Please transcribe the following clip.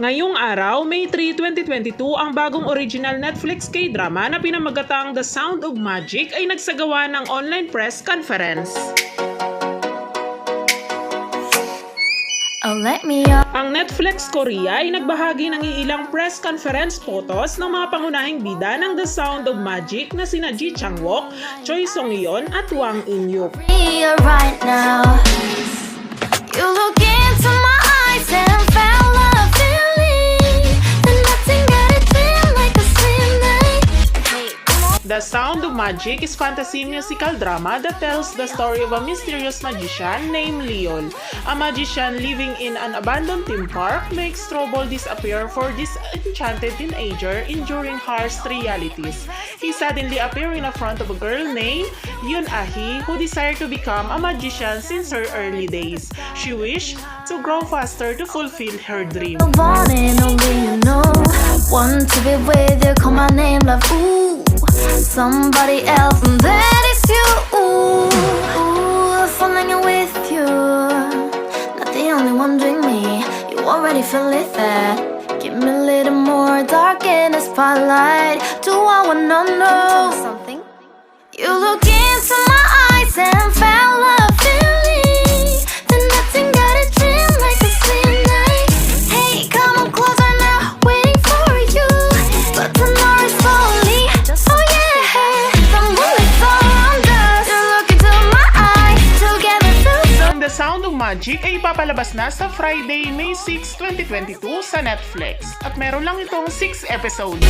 Ngayong araw, May 3, 2022, ang bagong original Netflix K-drama na pinamagatang The Sound of Magic ay nagsagawa ng online press conference. Ang Netflix Korea ay nagbahagi ng ilang press conference photos ng mga pangunahing bida ng The Sound of Magic na sina Chang Wook, Choi at Youp. The Sound of Magic is fantasy musical drama that tells the story of a mysterious magician named Leon. A magician living in an abandoned theme park makes trouble disappear for this enchanted teenager enduring harsh realities. He suddenly appears in front of a girl named Eun Hwang who desired to become a magician since her early days. She wished to grow faster to fulfill her dream. Want to be with you, call my name, love, ooh. Somebody else, and that is you. Ooh, falling with you. Not the only one doing me. You already feel it there. Give me a little more dark in the spotlight. Do I wanna know something? You look into my eyes and fell love feeling. Then nothing got a dream like a slim night. Hey, come on closer now, waiting for you. But tomorrow is slowly. Oh yeah, the moonlight's all around us. You look into my eyes, together through. The Sound of Magic ay papalabas na sa Friday, May 6, 2022 sa Netflix. At meron lang itong 6 episodes.